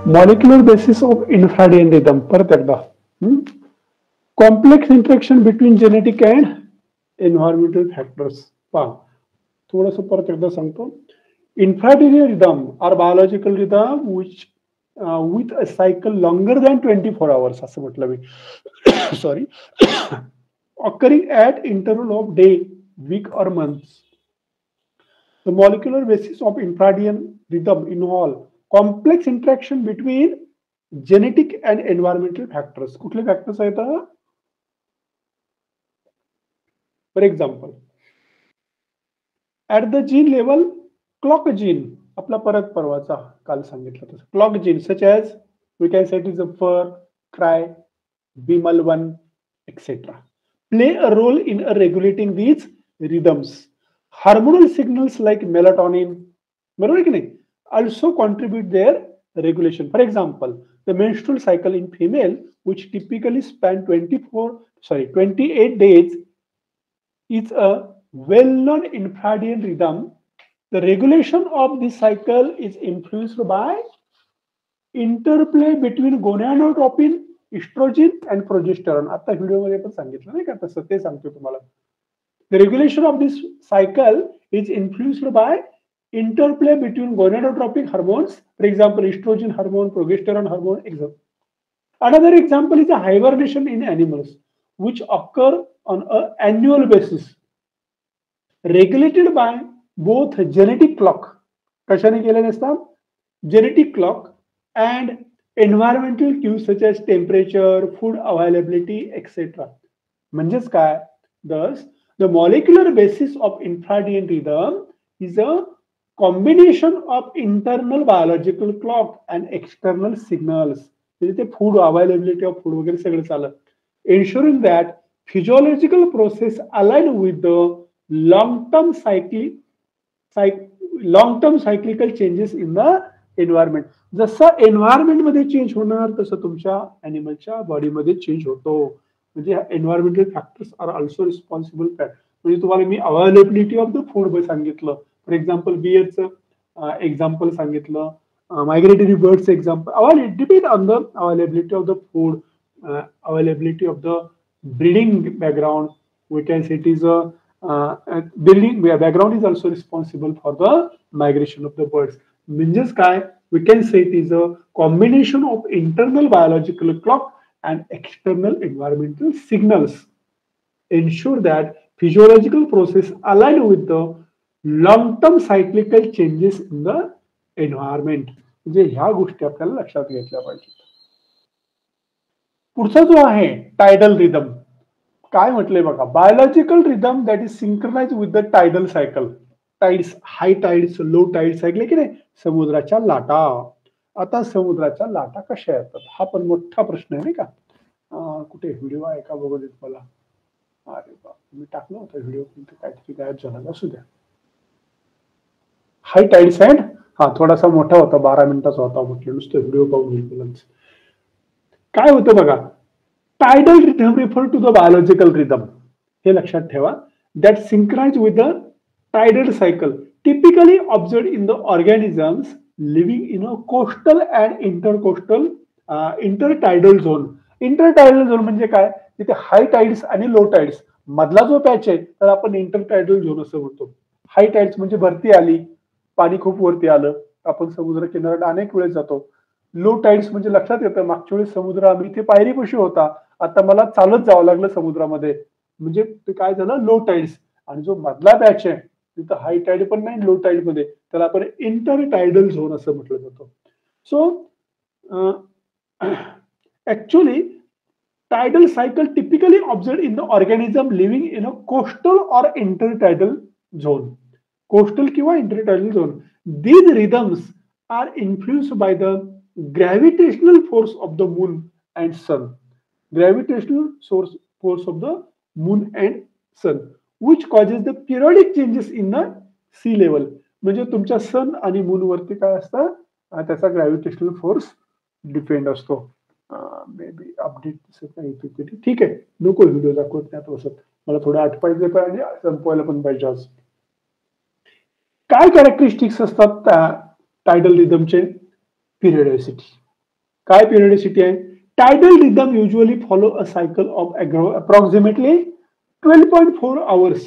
Molecular basis of infradian rhythm. परत एकदा, complex interaction between genetic and environmental factors. पहा थोडस परत एकदा सांगतो. Infradian rhythm are biological rhythm which with a cycle longer than 24 hours असं म्हटलं मी. Sorry. Occurring at interval of day, week or months. The molecular basis of infradian rhythm involve complex interaction between genetic and environmental factors. कुठले factors आहेत? For example, at the gene level, clock gene, आपला परत परवाचा काल सांगितलं तसं clock gene such as we can say it is a fur, cry, BMAL1, etc. play a role in regulating these rhythms. Hormonal signals like melatonin, बरोबर की नाही, also contribute their regulation. For example, the menstrual cycle in female, which typically span 28 days, is a well-known infradian rhythm. The regulation of this cycle is influenced by interplay between gonadotropin, estrogen and progesterone. आता व्हिडिओमध्ये पण सांगितलं नाही का तसं, ते सांगतो तुम्हाला. The regulation of this cycle is influenced by interplay between gonadotropic hormones, for example, estrogen hormone, progesterone hormone, etc. Another example is a hibernation in animals, which occur on an annual basis, regulated by both genetic clock, कशाने केलेले असतात, genetic clock and environmental cues such as temperature, food availability, etc. म्हणजेच काय? Thus, the molecular basis of infradian rhythm is a combination of internal biological clock and external signals. म्हणजे ते food availability of food वगैरे सगळं चालत, ensuring that physiological process align with the long-term cyclical changes in the environment. जसं environment मध्ये change होणार तसं तुमच्या अॅनिमलच्या बॉडीमध्ये चेंज होतो. म्हणजे environmental factors are also responsible factor. म्हणजे तुम्हाला मी अवेलेबिलिटी ऑफ द फूड सांगितलं, फॉर एक्झाम्पल बियरचं एक्झाम्पल सांगितलं, migratory birds example. It depend on the availability of the food, availability of the breeding background. We can say it is building background is also responsible for the migration of the birds. Means काय? We can say it is a combination of internal biological clock and external environmental signals. Ensure that physiological process align with the long-term cyclical changes in the environment. म्हणजे ह्या गोष्टी आपल्याला लक्षात घेतल्या पाहिजेत. पुढचा जो आहे टायडल रिदम. काय म्हटलंय बघा, biological rhythm that is synchronize with the tidal cycle. Tides, high tides, low tides ऐकले की नाही, समुद्राच्या लाटा. आता समुद्राच्या लाटा कशा येतात हा पण मोठा प्रश्न आहे नाही का. कुठे व्हिडिओ आहे का बघू देत मला. अरे बाप, मी टाकलं होतं व्हिडिओ पण काहीतरी गायब झाला. असू द्या. हाय टाइड्स अँड, हा थोडासा मोठा होता, 12 मिनिटाचा होता, म्हटलं नुसतं व्हिडिओ पाहून. काय होतं बघा, tidal rhythm refer to the biological rhythm. हे लक्षात ठेवा. That synchronize with the tidal cycle, typically observed in the organisms living in a coastal and intertidal zone. Intertidal zone म्हणजे काय? तिथे हाय टाइड्स आणि लो टाइड्स मधला जो पॅच आहे तर आपण इंटरटायडल झोन असं म्हणतो. हाय टाइड्स म्हणजे भरती आली, पाणी खूप वरती आलं, आपण समुद्र किनाऱ्याला अनेक वेळेस जातो. लो टाइड्स म्हणजे लक्षात येतं, मागच्या वेळेस समुद्र आम्ही इथे पायरीपाशी होता, आता मला चालत जावं लागलं समुद्रामध्ये, म्हणजे ते काय झालं, लो टाइड्स. आणि जो मधला पॅच आहे तिथं हाय टाइड पण नाही, लो टाइड मध्ये, त्याला आपण इंटरटायडल झोन असं म्हटलं जातं. So actually tidal cycle typically observed in the organism living in a coastal or intertidal zone. Coastal किंवा intertidal zone. These rhythms are influenced by the gravitational force of the moon and sun. Gravitational force of the moon and sun, which causes the periodic changes in the sea level. म्हणजे तुमच्या सन आणि moon वरती काय असतं, त्याचा gravitational force depend असतो. May be update दिसत नाही पीपीटी. ठीक आहे, नको व्हिडिओ दाखवत नाही बसत, मला थोडं आठवायचं पाहिजे, संपवायला पण पाहिजे आज. काय कॅरेक्टरिस्टिक्स असतात टायडल रिदमचे? पिरियडिसिटी. काय पिरियडिसिटी आहे? Tidal rhythm usually follow a cycle of approximately 12.4 hours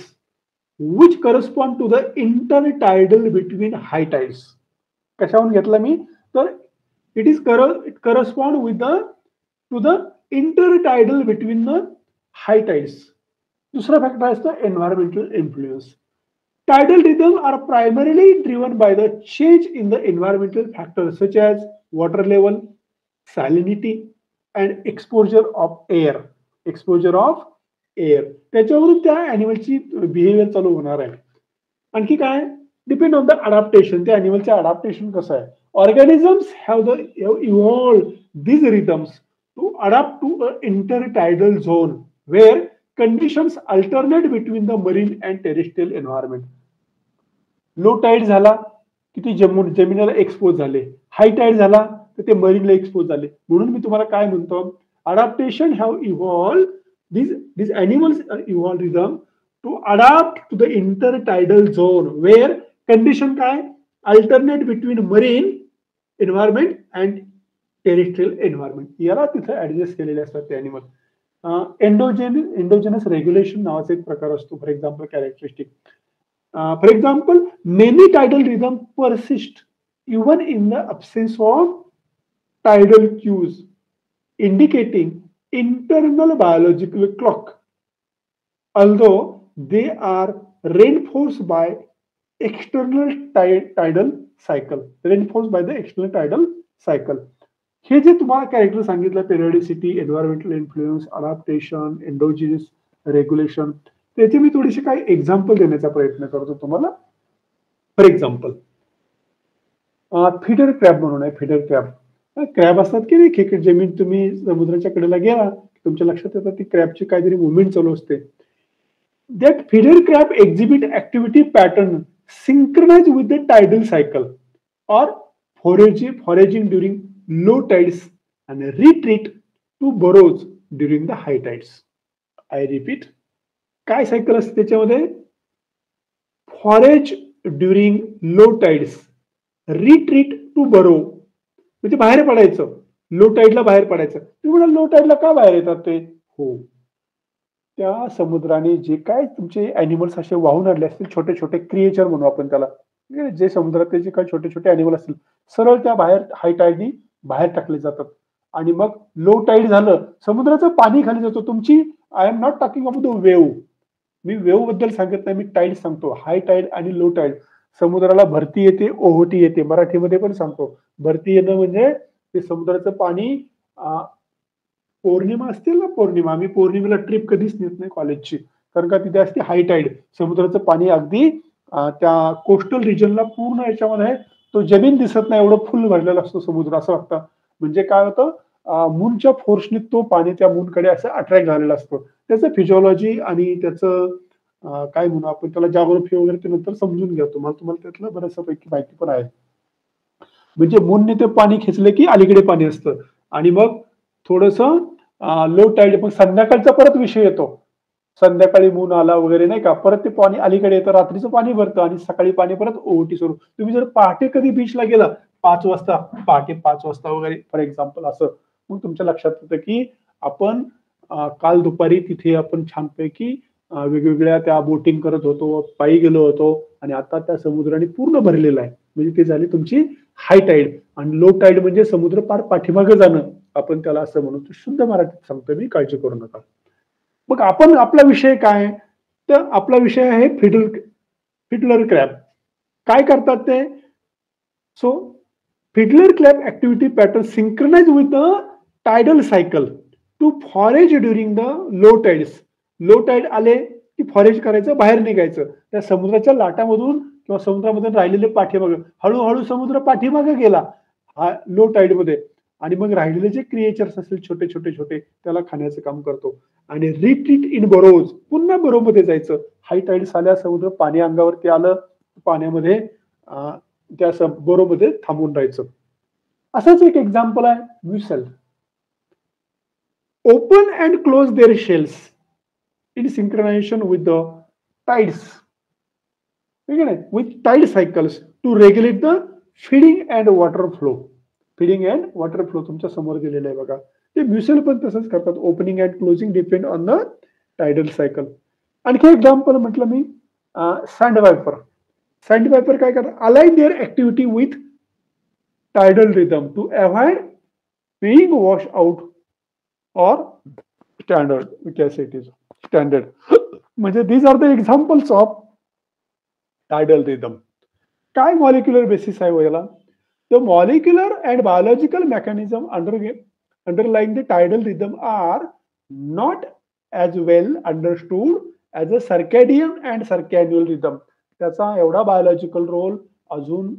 which correspond to the intertidal between high tides. कशावरून घेतला मी? तर it correspond with the intertidal between the high tides. दूसरा फॅक्टर असतो environmental influence. Tidal rhythms are primarily driven by the change in the environmental factors such as water level, salinity, and exposure of air. Exposure of air. त्याच्यावरून त्या ॲनिमलची behaviour चालू होणार आहे. आणखी काय? Depend on the adaptation. त्या ॲनिमलचं adaptation कसं आहे? Organisms have evolved these rhythms to adapt to an intertidal zone where conditions alternate between the marine and terrestrial environment. Low tide झाला की ते जमिनीला एक्सपोज झाले, हाय टाईड झाला तर ते मरीनला एक्सपोज झाले. म्हणून मी तुम्हाला काय म्हणतो, adaptation have evolve these animals are evolved rhythm to adapt to the intertidal zone where condition काय alternate between marine environment and terrestrial environment. याला तिथे ऍडजस्ट केलेले असतात ते अॅनिमल. एंडोजेनस रेग्युलेशन नावाचा एक प्रकार असतो. For example characteristic. For example, many tidal rhythms persist even in the absence of tidal cues, indicating internal biological clock, although they are reinforced by external tidal cycle. Reinforced by the external tidal cycle. हे जे तुम्हाला character सांगितलं, periodicity, environmental influence, adaptation, endogenous regulation, त्याचे मी थोडीशी काही example देण्याचा प्रयत्न करतो तुम्हाला. फॉर एक्झाम्पल, फिडर क्रॅब म्हणून आहे. फिडर क्रॅब क्रॅब असतात की नाही, खेकड. जमीन तुम्ही समुद्राच्या कडेला गेला तुमच्या लक्षात येतं ती क्रॅबची काहीतरी मुवमेंट चालू असते. That fiddler crab exhibit activity pattern synchronize with the tidal cycle or foraging during low tides and retreat to burrows during the high tides. I repeat, काय सायकल असते त्याच्यामध्ये? Forage during low tides, retreat to burrow, म्हणजे बाहेर पडायचं, low टाइडला बाहेर पडायचं. तुम्ही म्हणाल लो टाइडला का बाहेर येतात ते? हो, त्या समुद्राने जे काय तुमचे अॅनिमल्स असे वाहून आणले असतील, छोटे छोटे क्रिएचर म्हणू आपण त्याला, जे समुद्रात जे काही छोटे छोटे अॅनिमल असतील, सरळ त्या बाहेर हाय टाइडनी बाहेर टाकले जातात. आणि मग लो टाईड झालं, समुद्राचं पाणी खाली जातो. तुमची, I am not talking about the wave, me wave बद्दल सांगत नाही, मी टाईड सांगतो. हाय टाईड आणि लो टाईड. समुद्राला भरती येते, ओहोटी येते. मराठीमध्ये पण सांगतो. भरती येणं म्हणजे ते समुद्राचं पाणी, पौर्णिमा असतील ना, पौर्णिमा, आम्ही पौर्णिमेला ट्रिप कधीच नेत नाही कॉलेजची, कारण का तिथे असते हाय टाईड. समुद्राचं पाणी अगदी त्या कोस्टल रिजनला पूर्ण याच्यामध्ये तो जमीन दिसत नाही एवढं फुल भरलेला असतो समुद्र, असं वाटतं. म्हणजे काय होतं, मूनच्या फोर्सने तो पाणी त्या मूनकडे असं अट्रॅक्ट झालेला असतो. त्याचं फिजिओलॉजी आणि त्याचं काय म्हणू आपण त्याला, जाग्रोफी वगैरे ते नंतर समजून घ्या. तुम्हाला त्यातलं बऱ्याचपैकी माहिती पण आहे. म्हणजे मूनने ते पाणी खेचले की अलीकडे पाणी असतं आणि मग थोडस लो टाईड, मग संध्याकाळचा परत विषय येतो. संध्याकाळी मून आला वगैरे नाही का, परत ते पाणी अलीकडे येतं, रात्रीचं पाणी भरतं आणि सकाळी पाणी परत ओहोटी सुरू. तुम्ही जर पहाटे कधी बीचला गेला 5 वाजता, पहाटे 5 वाजता वगैरे फॉर एक्झाम्पल असं, मग तुमच्या लक्षात येतं की आपण काल दुपारी तिथे आपण छानपैकी वेगवेगळ्या त्या बोटिंग करत होतो, पायी गेलो होतो आणि आता त्या समुद्राने पूर्ण भरलेला आहे. म्हणजे ते झाली तुमची हाय टाईड. आणि लो टाईड म्हणजे समुद्र पार पाठीमागे जाणं, आपण त्याला असं म्हणू. शुद्ध मराठीत सांगतो मी, काळजी करू नका. मग आपण, आपला विषय काय, तर आपला विषय आहे फिडलर क्रॅब. काय करतात ते? So fiddler crab activity pattern synchronize with the tidal cycle to forage during the low tides. Low tide आले की फॉरेज करायचं, बाहेर निघायचं. त्या समुद्राच्या लाटामधून किंवा समुद्रामधून राहिलेले पाठीमागे, हळूहळू समुद्र पाठीमागे गेला हा लो टाइड मध्ये, आणि मग राहिलेले जे क्रिएचर्स असतील छोटे छोटे छोटे, त्याला खाण्याचं काम करतो. आणि रिट्रीट इन बरोज, पुन्हा बरोमध्ये जायचं. हाय टाइड्स आल्या, समुद्र पाणी अंगावरती आलं, पाण्यामध्ये त्या बरोमध्ये थांबून राहायचं. असंच एक एक्झाम्पल आहे व्हिसल. Open and close their shells in synchronization with the tides, ठीक आहे, with tide cycles to regulate the feeding and water flow. Feeding and water flow तुमच्या समोर दिलेलं आहे बघा. ते म्युच्युअल पण तसंच करतात. Opening and closing depend on the tidal cycle. आणखी एक्झाम्पल म्हटलं मी सँड वायपर. सँड वायपर काय करतात? Align their activity with tidal rhythm to avoid being washed out or standard. We can say it is standard. म्हणजे these are the examples of tidal rhythm. काय molecular basis आहे याला? The molecular and biological mechanism underlying the tidal rhythm are not as well understood as a circadian and circadian rhythm. त्याचा एवढा biological role अजून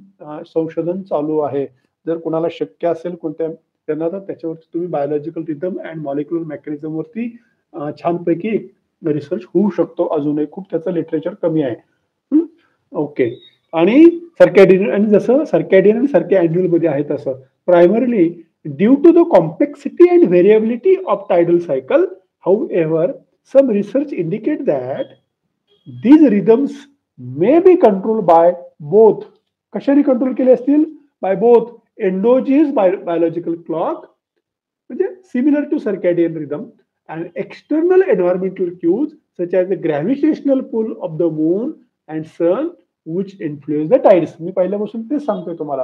संशोधन चालू आहे. जर कोणाला शक्य असेल कोणत्या त्यांना तर त्याच्यावरती तुम्ही biological rhythm and molecular mechanism वरती छानपैकी रिसर्च होऊ शकतो. अजूनही खूप त्याचं लिटरेचर कमी आहे. ओके. आणि सर्कॅडियन आणि जसं सर्कॅडियन आणि सर्कॅडियन मध्ये आहे तसं primarily due to the complexity and variability of tidal cycle, however some research indicate that these rhythms may be controlled by both. कशाने कंट्रोल केले असतील? By both endogenous biological clock, म्हणजे similar to circadian rhythm, and external environmental cues such as the gravitational pull of the moon and sun which influence the tides. मी पहिल्यापासून तेच सांगतोय तुम्हाला.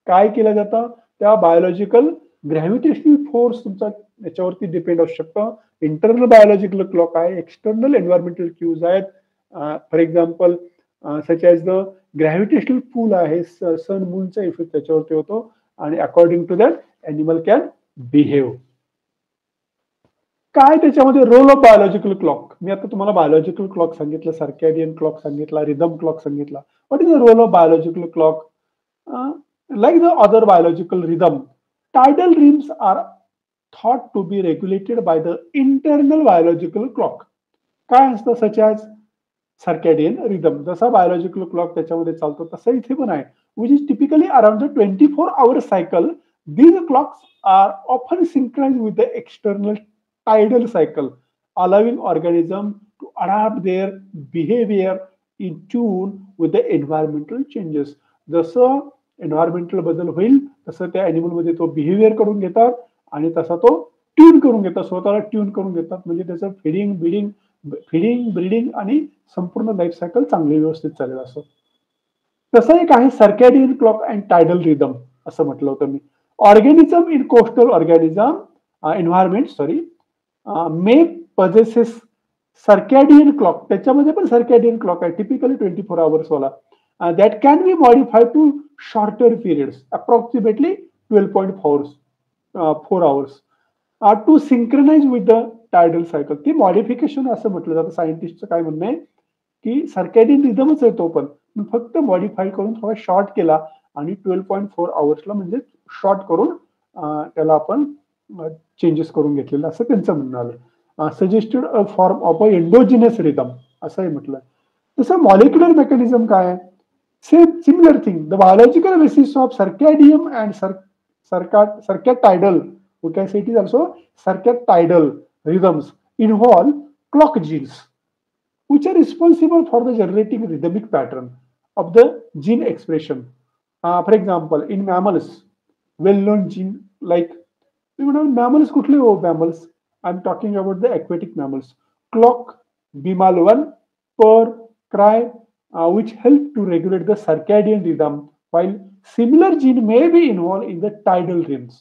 काय केलं जातं? त्या बायोलॉजिकल ग्रॅव्हिटेशनल फोर्स तुमचा याच्यावरती डिपेंड असू शकतं. इंटरनल बायोलॉजिकल क्लॉक आहे, एक्सटर्नल एन्व्हायरमेंटल क्यूज आहेत. For example such as the gravitational pull आहे, सन मूनचा इफेक्ट त्याच्यावरती होतो आणि according to that animal can behave. काय त्याच्यामध्ये रोल ऑफ बायोलॉजिकल क्लॉक? मी आता तुम्हाला बायोलॉजिकल क्लॉक सांगितलं, सर्कॅडियन क्लॉक सांगितला, रिदम क्लॉक सांगितला. What is the role of biological clock? Like the other biological rhythm, tidal rhythms are thought to be regulated by the internal biological clock. काय असतं? Such as सर्कॅडियन rhythm, जसा biological clock त्याच्यामध्ये चालतो तसं इथे पण आहे, which is typically around the 24 hour cycle. These clocks are often synchronized with the external tidal cycle, allowing organism to adapt their behavior in tune with the environmental changes. जसं environmental बदल होईल तसं त्या अॅनिमल मध्ये तो behaviour करून घेतात आणि तसा तो ट्यून करून घेतात, स्वतःला ट्यून करून घेतात. म्हणजे त्याचं फिडिंग ब्रीडिंग आणि संपूर्ण लाईफ सायकल चांगली व्यवस्थित चालेल असं. तसं एक आहे circadian clock and tidal rhythm असं म्हटलं होतं मी. Organism in coastal environment may possesses circadian clock. त्याच्यामध्ये पण सर्कॅडियन क्लॉक आहे, टिपिकली 24 hours वाला. That can be modified to shorter periods, approximately 12.4 hours, to synchronize with the tidal cycle. ती modification असं म्हटलं जातं. सायंटिस्टचं काय म्हणणं आहे की सर्कॅडियन रिदमच आहे तो पण फक्त मॉडिफाय करून थोडा शॉर्ट केला आणि 12.4 hours म्हणजे शॉर्ट करून त्याला आपण चेंजेस करून घेतलेलं असं त्यांचं म्हणणं आलं. Suggested a form of a endogenous rhythm असंही म्हटलंय. तसं मॉलिक्युलर मेकॅनिझम काय आहे? Similar thing. The biological basis of circadian and circatidal, we can say it is also circatidal rhythms, involve clock genes, which are responsible for the generating rhythmic pattern of the gene expression. For example, in mammals, well-known gene like mammals, kutle ho mammals. I'm talking about the aquatic mammals. Clock, BMAL1, purr, cry, which help to regulate the circadian rhythm, while similar gene may be involved in the tidal rhythms.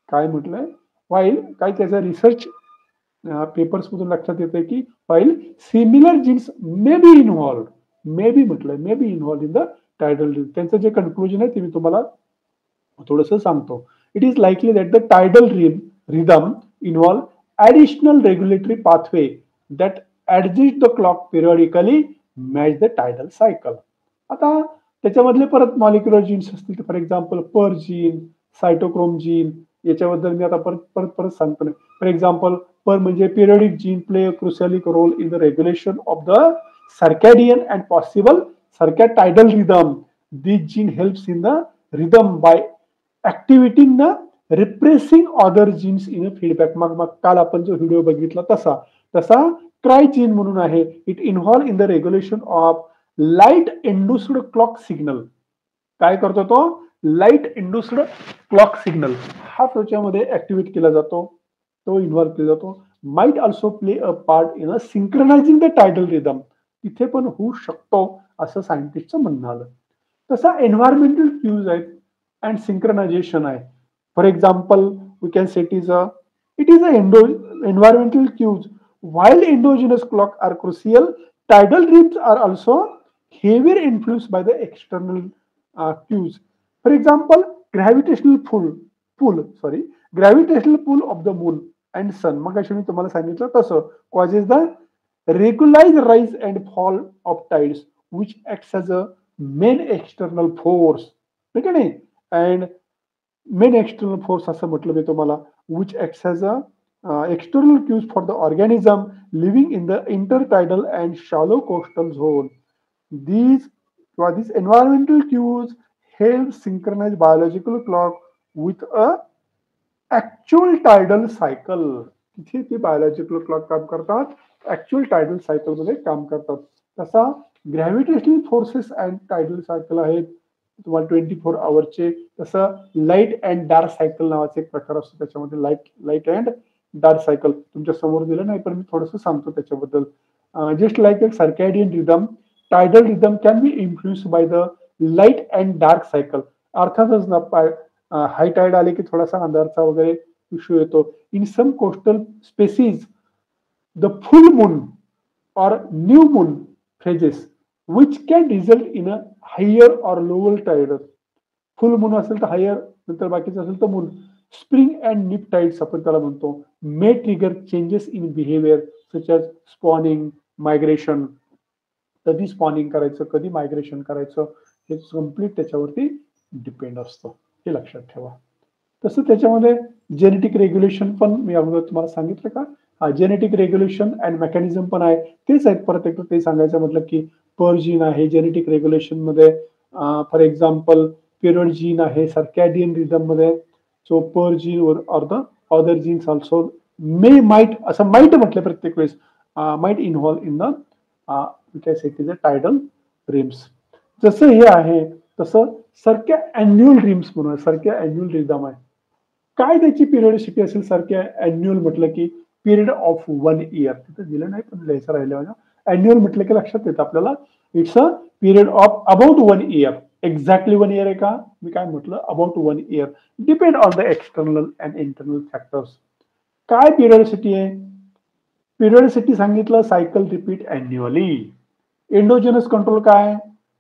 काय म्हटलंय? while काय त्याचा research papers मधून लक्षात येते की while similar genes may be involved, may be म्हटलंय, may be involved in the tidal rhythm. त्यांचं जे कन्क्लुजन आहे ते मी तुम्हाला थोडंसं सांगतो. It is likely that the tidal rhythm involve additional regulatory pathway that adjust the clock periodically match the tidal cycle. आता त्याच्यामधले परत मॉलिक्युलर जीन्स असतील, for example per gene, cytochrome gene, याच्याबद्दल मी आता परत सांगतो. फॉर एक्झाम्पल पर म्हणजे periodic gene play a crucial role in the regulation of the circadian and possible circatidal rhythm. This gene helps in the rhythm by activating the repressing other genes in a feedback. मग काल आपण जो video बघितला तसा try gene म्हणून आहे. It involve in the regulation of light induced clock signal. काय करतो तो? लाईट इंड्युस्ड क्लॉक सिग्नल हा त्याच्यामध्ये ऍक्टिव्हेट केला जातो, तो इन्व्हॉल्व केला जातो. Might also play a part in a synchronizing the tidal rhythm, तिथे पण होऊ शकतो असं सायंटिस्टचं म्हणणं आलं. तसा एन्व्हायरमेंटल क्यूज आहेत अँड सिंक्रोनायझेशन आहे. For example we can say it is a environmental cues. While endogenous clock are crucial, tidal rhythms are also heavier influenced by the external cues. For example, gravitational pull of the moon and sun. मग मी तुम्हाला सांगितलं तसं causes the regularized rise and fall of tides, which acts as a main external force. ठीक आहे नाही? And main external force असं म्हटलं मी तुम्हाला, which acts as a external cues for the organism living in the intertidal and shallow coastal zone. These environmental cues help synchronize biological clock with a actual tidal cycle. तिथे ते biological clock काम करतात, actual tidal cycle मध्ये काम करतात. तसा gravitational forces and tidal cycle आहेत तुम्हाला 24 आवर्सचे. तसं लाईट अँड डार्क सायकल नावाचा एक प्रकार असतो, त्याच्यामध्ये लाईट अँड डार्क सायकल तुमच्या समोर दिलं नाही, पण मी थोडंसं सांगतो त्याच्याबद्दल. Just like a circadian rhythm, tidal rhythm can be influenced by the light and dark cycle. अर्थातच ना हाय टाईड आले की थोडासा अंधारचा वगैरे इश्यू येतो. In some coastal species the full moon or new moon phases which can result in a higher or lower tide. Full moon असेल तर higher, नंतर बाकीचं असेल तर moon. Spring and neap tides आपण त्याला म्हणतो. May trigger changes in behavior such as spawning, migration. कधी स्पॉनिंग करायचं, कधी मायग्रेशन करायचं, हे कम्प्लीट त्याच्यावरती डिपेंड असतं, हे लक्षात ठेवा. तसं त्याच्यामध्ये जेनेटिक रेग्युलेशन पण मी अगोदर तुम्हाला सांगितलं का, हा जेनेटिक रेग्युलेशन अँड मेकॅनिझम पण आहे. तेच आहेत, परत एकदा ते सांगायचं म्हटलं की पर जीन आहे जेनेटिक रेग्युलेशन मध्ये. फॉर एक्झाम्पल पिरियड जीन आहे सर्कॅडियन रिदम मध्ये. So per gene or the other genes also might, असं माइट म्हटलं प्रत्येक वेळेस, might involve in the tidal rhythms. जसं हे आहे तसं सारख्या अॅन्युअल रिम्स म्हणून सारख्या अॅन्युअल रिदम आहे. काय त्याची पिरियडिसिटी असेल सारख्या अॅन्युअल म्हटलं की पिरियड ऑफ 1 इयर, तिथं दिलं नाही पण लिहायचं राहिलं. अॅन्युअल म्हटलं की लक्षात येतं आपल्याला, it's a period of about 1 year. Exactly 1 year आहे का, मी काय म्हटलं about 1 year. Depend on the external and internal factors. काय पिरियडिसिटी आहे, पिरियडिसिटी सांगितलं cycle repeat annually. Endogenous control काय,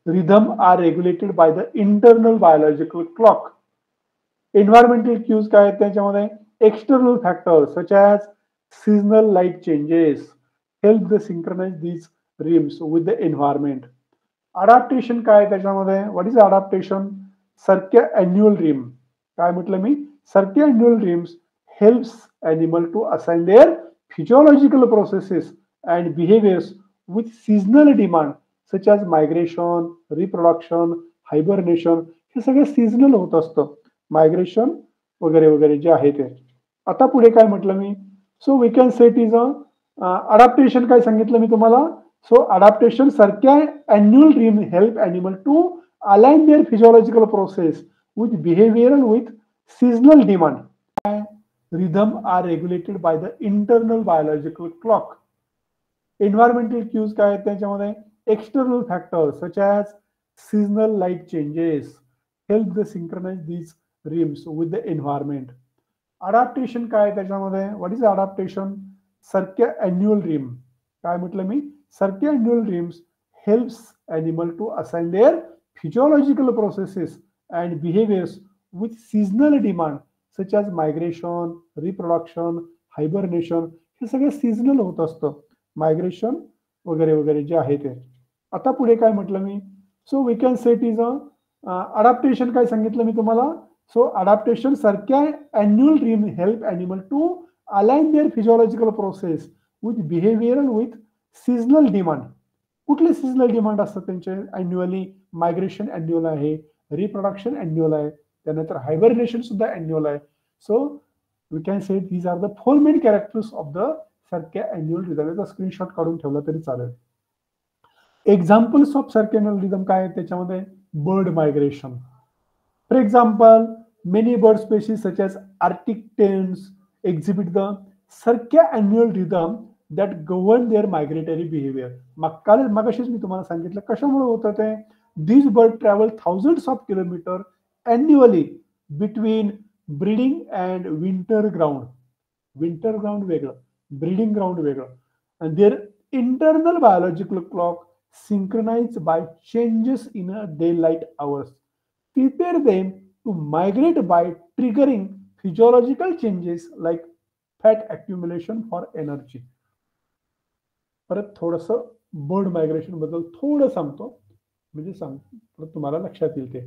rhythm are regulated by the internal biological clock. Environmental cues काय आहेत त्याच्यामध्ये, external factors such as seasonal light changes help the synchronize these rhythms with the environment. Adaptation काय त्याच्यामध्ये, what is adaptation, सारख्या annual rhythm. काय म्हटलं मी, सारख्या annual rhythms helps animal to assign their physiological processes and behaviours with seasonal demand such as migration, reproduction, hibernation. हे सगळं seasonal होत असतं, मायग्रेशन वगैरे वगैरे जे आहे ते. आता पुढे काय म्हटलं मी, so we can set is adaptation काय सांगितलं मी तुम्हाला. सो अडॅप्टेशन सारख्या annual rhythm help animal to align their physiological process with behavior and with seasonal demand. Rhythm are regulated by the internal biological clock. Environmental cues काय आहेत त्याच्यामध्ये, external factors such as seasonal light changes help the synchronize these rhythms with the environment. Adaptation काय त्याच्यामध्ये, what is adaptation, सारख्या annual rhythm. काय म्हटलं मी, सारख्या annual rhythms helps animal to assign their physiological processes and behaviours with seasonal demand such as migration, reproduction, hibernation. हे सगळं seasonal होत असतं, मायग्रेशन वगैरे वगैरे जे आहे ते. आता पुढे काय म्हटलं मी, so we can set is adaptation काय सांगितलं मी तुम्हाला. सो अडॅप्टेशन सारख्या annual rhythm help animal to align their physiological process with behavior and with seasonal demand. कुठले सीजनल डिमांड असतात त्यांचे, अॅन्युअली. मायग्रेशन अॅन्युअल आहे, रिप्रोडक्शन अॅन्युअल आहे, त्यानंतर हायबरनेशन सुद्धा अॅन्युअल आहे. So we can say these are the 4 main characters of the सारख्या annual rhythm. याचा स्क्रीनशॉट काढून ठेवला तरी चालेल. एक्झाम्पल्स ऑफ सर्कॅन्युअल रिदम काय आहेत त्याच्यामध्ये, bird migration. For example, many bird species such as Arctic terns exhibit the circannual rhythm that govern their migratory behavior. मगाशीच मी तुम्हाला सांगितलं कशामुळे होतं ते. These birds travel thousands of kilometers annually between breeding and winter ground. Winter ground वेगळं, breeding ground वेगळं. And their internal biological clock synchronized by changes in a daylight hours prepare them to migrate by triggering physiological changes like fat accumulation for energy. परत थोडस bird migration बद्दल थोडं सांगतो, म्हणजे परत तुम्हाला लक्षात येईल ते.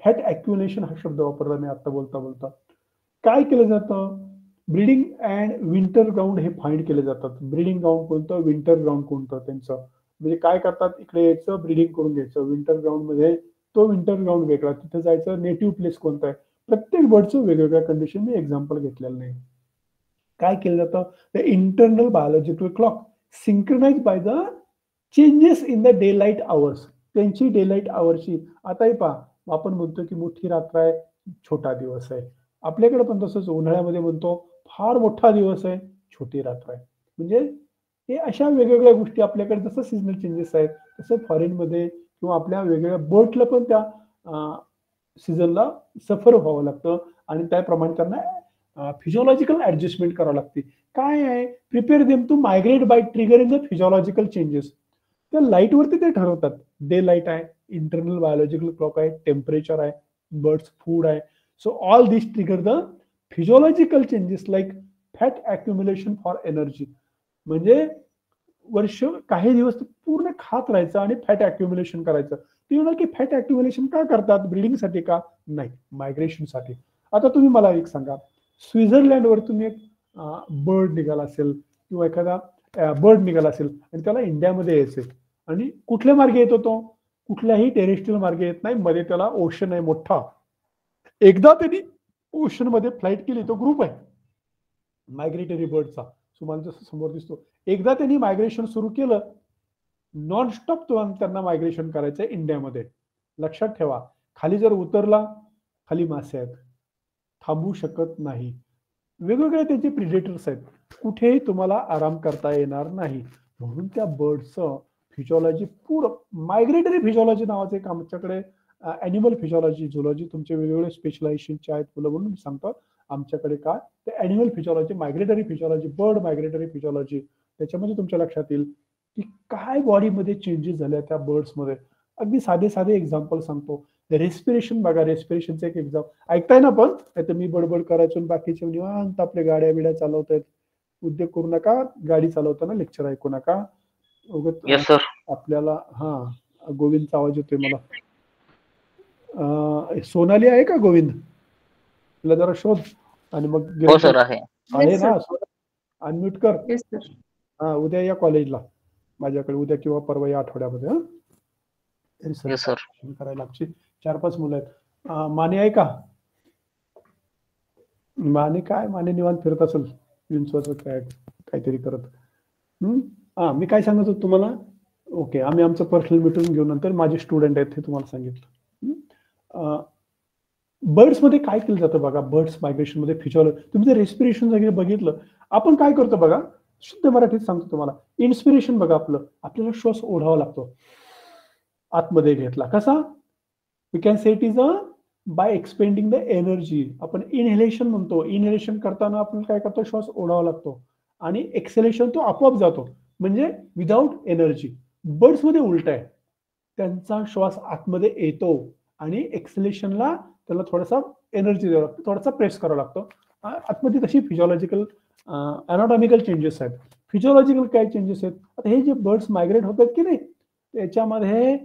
फॅट ॲक्युमुलेशन हा शब्द वापरला मी आता बोलता बोलता. काय केलं जातं, ब्रीडिंग अँड विंटर ग्राउंड हे फाइंड केले जातात. ब्रीडिंग ग्राउंड कोणतं, विंटर ग्राउंड कोणतं, त्यांचं म्हणजे काय करतात, इकडे यायचं ब्रीडिंग करून घ्यायचं, विंटर ग्राउंड मध्ये तो विंटर ग्राउंड वेगळा, तिथे जायचं, नेटिव्ह प्लेस कोणतं आहे, प्रत्येक बर्डचं वेगवेगळ्या कंडिशन मी एक्झाम्पल घेतलेलं नाही. काय केलं जातं, the internal biological clock synchronize by the changes in the daylight hours. त्यांची डे लाईट आवरची, आताही पहा आपण म्हणतो की मोठी रात्र आहे, छोटा दिवस आहे. आपल्याकडे पण तसंच उन्हाळ्यामध्ये म्हणतो फार मोठा दिवस आहे, छोटी रात्र आहे. म्हणजे हे अशा वेगवेगळ्या गोष्टी आपल्याकडे जसं सीझनल चेंजेस आहेत तसं फॉरेनमध्ये किंवा आपल्या वेगवेगळ्या बर्डला पण त्या सीझनला सफर व्हावं लागतं आणि त्याप्रमाणे त्यांना फिजिओलॉजिकल ऍडजस्टमेंट करावं लागते. काय आहे, prepare them to migrate by triggering the physiological changes. त्या लाईटवरती ते ठरवतात. डे लाईट आहे, इंटरनल बायोलॉजिकल क्लॉक आहे, टेम्परेचर आहे, बर्ड्स फूड आहे. So all this trigger the physiological changes like fat accumulation for energy. म्हणजे वर्ष काही दिवस पूर्ण खात राहायचं आणि फॅट ॲक्युम्युलेशन करायचं. ते म्हणाल की फॅट ॲक्युम्युलेशन का करतात, ब्रीडिंगसाठी का, नाही, मायग्रेशनसाठी. आता तुम्ही मला एक सांगा, स्वित्झर्लंडवर तुम्ही एक बर्ड निघाला असेल किंवा एखादा बर्ड निघाला असेल आणि त्याला इंडियामध्ये यायचे आणि कुठल्या मार्गे येतो तो, कुठल्याही टेरेस्ट्रियल मार्गे येत नाही, मध्ये त्याला ओशन आहे मोठा. एकदा त्यांनी ओशन मध्ये फ्लाईट केली, तो ग्रुप आहे मायग्रेटरी बर्डचा, तुम्हाला जसं समोर दिसतो. एकदा त्यांनी मायग्रेशन सुरू केलं, नॉनस्टॉप त्यांना मायग्रेशन करायचंय इंडियामध्ये. लक्षात ठेवा, खाली जर उतरला, खाली मासे आहेत, थांबू शकत नाही. वेगवेगळे त्यांचे प्रिडेटर्स आहेत, कुठेही तुम्हाला आराम करता येणार नाही. म्हणून त्या बर्डचं फिजिओलॉजी पूर्ण मायग्रेटरी फिजिओलॉजी नावाचे एक आमच्याकडे ॲनिमल फिजिओलॉजी झुलॉजी तुमचे वेगवेगळे स्पेशलायझेशनचे आहेत मुलं म्हणून सांगतो. आमच्याकडे काय ते animal physiology, migratory physiology, bird migratory physiology, त्याच्यामध्ये तुमच्या लक्षात येईल की काय बॉडीमध्ये चेंजेस झाल्या त्या बर्ड्समध्ये. अगदी साधे साधे एक्झाम्पल सांगतो. रेस्पिरेशन बघा, रेस्पिरेशनचं एक एक्झाम्पल ऐकताय ना, पण तर मी बडबड करायचो बाकीचे निवांत आपल्या गाड्या बिड्या चालवतायत. उद्योग करू नका, गाडी चालवताना लेक्चर ऐकू नका. आपल्याला गोविंदचा आवाज येतोय मला. सोनाली आहे का गोविंद, तुला जरा शोध आणि मग आहे ना, अनम्यूट कर. उद्या या कॉलेजला माझ्याकडे, उद्या किंवा परवा या आठवड्यामध्ये. करायला लागची 4-5 मुलं आहेत. माने आहे का, माने काय, माने निवांत फिरत असेल विंचवाचं काय काहीतरी करत. मी काय सांगत होतो तुम्हाला, ओके, आम्ही आमचं पर्सनल मीटिंग घेऊन नंतर माझे स्टुडंट आहेत हे तुम्हाला सांगितलं. बर्ड्स मध्ये काय केलं जातं बघा, बर्ड्स मायग्रेशन मध्ये फिजिओलॉजी, तुम्ही जर रेस्पिरेशन वगैरे बघितलं, आपण काय करतो बघा, शुद्ध मराठीत सांगतो तुम्हाला. इन्स्पिरेशन बघा, आपल्याला श्वास ओढावा लागतो, आतमध्ये घेतला कसा, we can say it is a by expending the energy. आपण इनहेलेशन म्हणतो, इनहेलेशन करताना आपण काय करतो, श्वास ओढावा लागतो आणि एक्सेलेशन तो आपोआप जातो, म्हणजे विदाउट एनर्जी. बर्ड्स मध्ये उलट आहे, त्यांचा श्वास आतमध्ये येतो आणि एक्सेलेशनला त्याला थोडासा एनर्जी द्यावा लागतो, थोडासा प्रेस करावा लागतो आतमध्ये. तशी फिजिओलॉजिकल अनाटॉमिकल चेंजेस आहेत. फिजिओलॉजिकल काय चेंजेस आहेत, आता हे जे बर्ड्स मायग्रेट होतात की नाही, त्याच्यामध्ये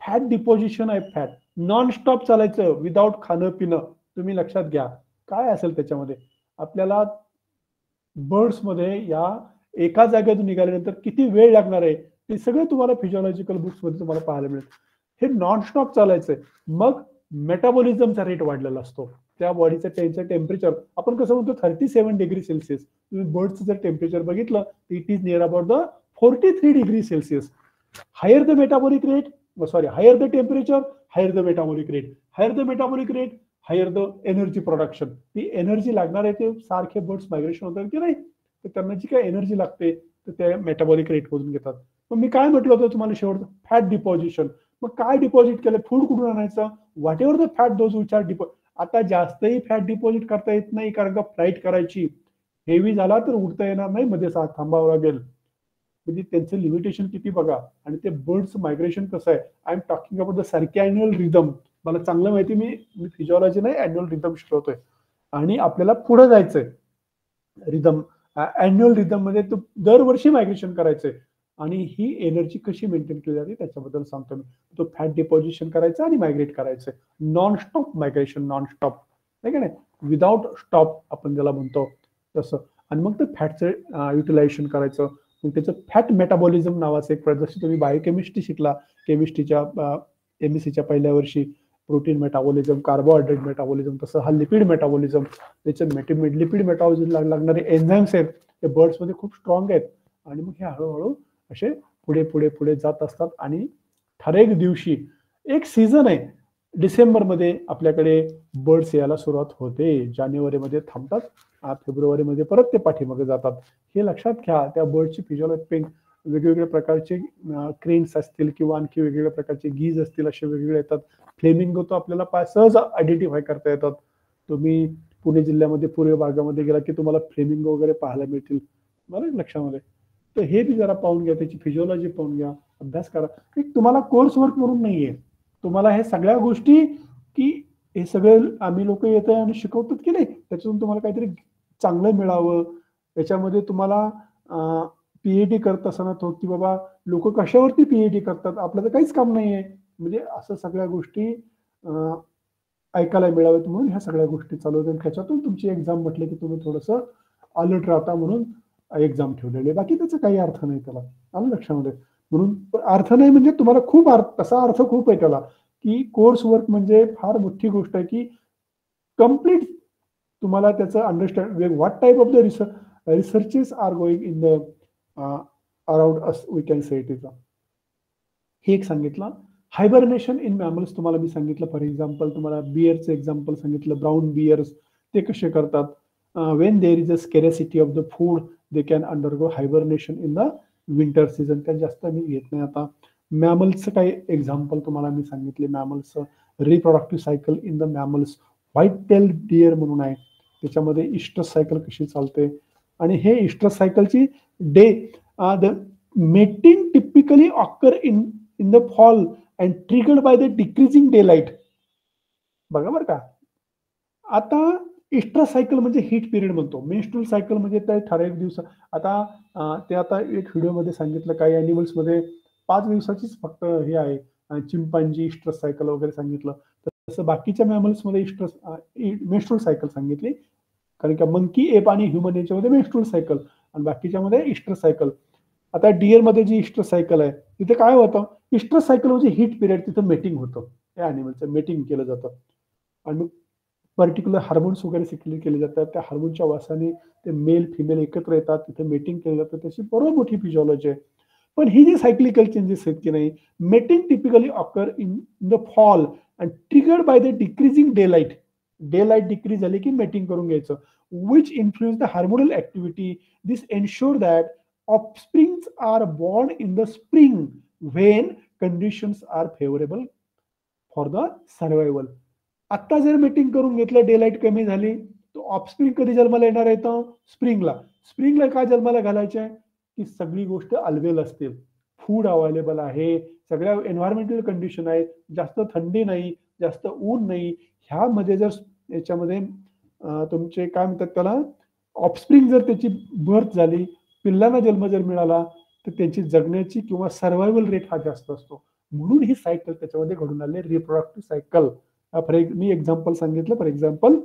फॅट डिपॉझिशन आहे. फॅट नॉन स्टॉप चालायचं विदाउट खाणं पिणं. तुम्ही लक्षात घ्या काय असेल त्याच्यामध्ये. आपल्याला बर्ड्समध्ये या एका जागेतून निघाल्यानंतर किती वेळ लागणार आहे ते सगळं तुम्हाला फिजिओलॉजिकल बुक्स मध्ये तुम्हाला पाहायला मिळेल. हे नॉनस्टॉप चालायचंय. मग मेटाबॉलिझमचा रेट वाढलेला असतो, त्या बॉडीचं त्यांचं टेम्परेचर आपण कसं म्हणतो 37 डिग्री सेल्सिअस. तुम्ही बर्डचं जर टेम्परेचर बघितलं तर it is near about the 43 degree Celsius. Higher the metabolic rate, higher the temperature, higher the metabolic rate, higher the metabolic rate, higher the energy production. ती एनर्जी लागणार आहे ते सारखे बर्ड्स मायग्रेशन होतात की नाही, तर त्यांना जी काय एनर्जी लागते तर त्या मेटाबॉलिक रेट मधून घेतात. मग मी काय म्हटलं होतं तुम्हाला शेवट, फॅट डिपॉझिशन. मग काय डिपॉझिट केलं, फूड कुठून आणायचं, what ever the fat those which are deposit. आता जास्तही फॅट डिपॉझिट करता येत नाही, कारण का फ्लाईट करायची, हेवी झाला तर उठता येणार नाही, मध्ये थांबावं लागेल. म्हणजे त्यांचं लिमिटेशन किती बघा. आणि ते बर्ड्स मायग्रेशन कसं आहे, I am talking about the circannual rhythm. मला चांगलं माहिती, मी फिजिओलॉजी नाही अॅन्युअल रिदम शिकवतोय, आणि आपल्याला पुढे जायचंय. रिदम, अॅन्युअल रिदम मध्ये दरवर्षी मायग्रेशन करायचंय, आणि ही एनर्जी कशी मेंटेन केली जाते त्याच्याबद्दल सांगतो मी. तो फॅट डिपॉझिशन करायचं आणि मायग्रेट करायचंय, non stop migration, non stop, नाही का नाही, विदाउट स्टॉप आपण ज्याला म्हणतो तसं. आणि मग ते फॅटचं युटिलायझेशन करायचं. मग त्याचं फॅट मेटाबॉलिझम नावाचं एक, जसं तुम्ही बायोकेमिस्ट्री शिकला केमिस्ट्रीच्या एमएससीच्या पहिल्या वर्षी, प्रोटीन मेटाबॉलिझम, कार्बोहायड्रेट मेटाबॉलिझम, तसं हा लिपिड मेटाबॉलिझम. त्याचे लिपिड मेटाबॉलिझम लागणारे एन्झाईम्स आहेत ते बर्ड्समध्ये खूप स्ट्रॉंग आहेत. आणि मग हे हळूहळू असे पुढे पुढे पुढे जात असतात. आणि ठराविक दिवशी एक सीझन आहे, डिसेंबरमध्ये आपल्याकडे बर्ड्स यायला सुरुवात होते, जानेवारीमध्ये थांबतात, फेब्रुवारीमध्ये परत ते पाठीमागे जातात. हे लक्षात घ्या. त्या बर्डची फिजिओलॉजी, वेगवेगळ्या प्रकारचे क्रेन्स असतील किंवा आणखी वेगवेगळ्या प्रकारचे गीज असतील, असे वेगवेगळे येतात. फ्लेमिंगो तो आपल्याला सहज आयडेंटिफाय करता येतात. तुम्ही पुणे जिल्ह्यामध्ये पूर्व भागामध्ये गेला की तुम्हाला फ्लेमिंगो वगैरे पाहायला मिळतील, बरं लक्षामध्ये. तर हे बी जरा पाहून घ्या, त्याची फिजिओलॉजी पाहून घ्या, अभ्यास करा. तुम्हाला कोर्स वर्क म्हणून नाहीये, तुम्हाला हे सगळ्या गोष्टी, की हे सगळं आम्ही लोक येतो आणि शिकवतात की नाही, त्याच्यातून तुम्हाला काहीतरी चांगलं मिळावं. याच्यामध्ये तुम्हाला पीएचडी करत असताना तो, की बाबा लोक कशावरती पीएचडी करतात, आपलं तर काहीच काम नाहीये, म्हणजे असं सगळ्या गोष्टी ऐकायला मिळाव्यात म्हणून ह्या सगळ्या गोष्टी चालू होत्या. त्याच्यातून तुमची एक्झाम म्हटलं की तुम्ही थोडंसं अलर्ट राहता म्हणून एक्झाम ठेवलेली, बाकी त्याचा काही अर्थ नाही त्याला, आलं लक्षामध्ये. म्हणून अर्थ नाही म्हणजे तुम्हाला खूप तसा अर्थ खूप आहे त्याला, की कोर्स वर्क म्हणजे फार मोठी गोष्ट आहे, की कम्प्लीट तुम्हाला त्याचं understand, what type of the researches are going in the around us, we can say it is. हे एक सांगितलं. हायबरनेशन इन मॅमल्स तुम्हाला मी सांगितलं. फॉर एक्झाम्पल तुम्हाला बियरचं एक्झाम्पल सांगितलं, ब्राऊन बियर्स ते कसे करतात. When there is a scarcity of the food they can undergo hibernation in the winter season. त्या जास्त मी घेत नाही आता. मॅमल्सचं काही एक्झाम्पल तुम्हाला मी सांगितले. मॅमल्सचं reproductive cycle in the mammals, white tail deer म्हणून आहे, त्याच्यामध्ये इस्ट्रस सायकल कशी चालते. आणि हे इस्ट्रस सायकलची the mating typically occur in the fall and triggered by the decreasing day light. बघा बरं का, आता इस्ट्रस सायकल म्हणजे हीट पिरियड म्हणतो, मेन्स्ट्रुअल सायकल म्हणजे त्या ठराविक दिवस. आता ते आता एक व्हिडिओमध्ये सांगितलं, काही अॅनिमल्स मध्ये 5 दिवसाचीच फक्त हे आहे, चिंपांजी इस्ट्रस सायकल वगैरे सांगितलं. तसं बाकीच्या मॅमल्स मध्ये इस्ट्रस मेन्स्ट्रुअल सायकल सांगितली, कारण का मंकी, एप आणि ह्युमन याच्यामध्ये मेन्स्ट्रुअल सायकल आणि बाकीच्यामध्ये इस्ट्रस सायकल. आता डिअर मध्ये जी इस्ट्रस सायकल आहे तिथे काय होतं, इस्ट्रस सायकल म्हणजे हीट पिरियड, तिथं मेटिंग होतं, त्या अॅनिमलचं मेटिंग केलं जातं. आणि पर्टिक्युलर हार्मोन्स वगैरे सिक्रेट केले जातात, त्या हार्मोनच्या वासाने ते मेल फिमेल एकत्र येतात, तिथे मेटिंग केलं जातं. त्याची बरोबर मोठी फिजिओलॉजी आहे. पण ही जी सायक्लिकल चेंजेस आहेत की नाही, mating typically occur in the fall and triggered by the decreasing daylight. Daylight decrease झाली की मेटिंग करून घ्यायचं, which influence the hormonal activity. This ensure that offsprings are born in the spring when conditions are favourable for the survival. आता जर meeting करून घेतलं, day light कमी झाली, तो ऑफस्प्रिंग कधी जन्माला येणार आहे, तर स्प्रिंगला. स्प्रिंगला काय जन्माला घालायचे आहे, की सगळी गोष्ट अलवेल असते, फूड अवेलेबल आहे, सगळ्या एन्व्हायरमेंटल कंडिशन आहे, जास्त थंडी नाही, जास्त ऊन नाही. ह्यामध्ये जर याच्यामध्ये तुमचे काय म्हणतात त्याला, ऑफस्प्रिंग जर त्याची बर्थ झाली, पिल्लांना जन्म जर मिळाला, तर त्यांची जगण्याची किंवा सर्व्हायवल रेट हा जास्त असतो. म्हणून ही सायकल त्याच्यामध्ये घडून आले, रिप्रोडक्टिव्ह सायकल. मी एक्झाम्पल सांगितलं, फॉर एक्झाम्पल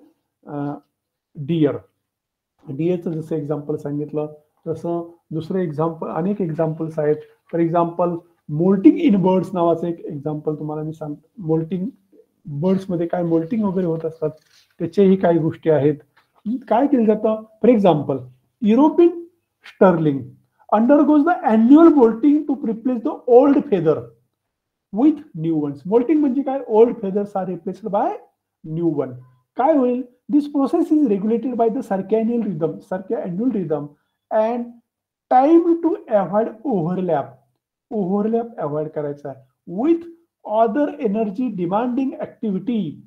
डिअरचं जसं एक्झाम्पल सांगितलं, तसं दुसरं एक्झाम्पल, अनेक एक्झाम्पल्स आहेत. For example moulting in birds नावाचं एक एक्झाम्पल तुम्हाला मी सांगतो. मोल्टिंग बर्ड्समध्ये काय मोल्टिंग वगैरे होत असतात, त्याच्याही काही गोष्टी आहेत. काय केलं जातं, for example European starling undergoes the annual molting to replace the old feather. With new ones. Molting म्हणजे काय? Old feathers are replaced by new one. काय होईल? This process is regulated by the circannual rhythm and time to avoid overlap. Overlap avoid करायचा आहे with other energy demanding activity.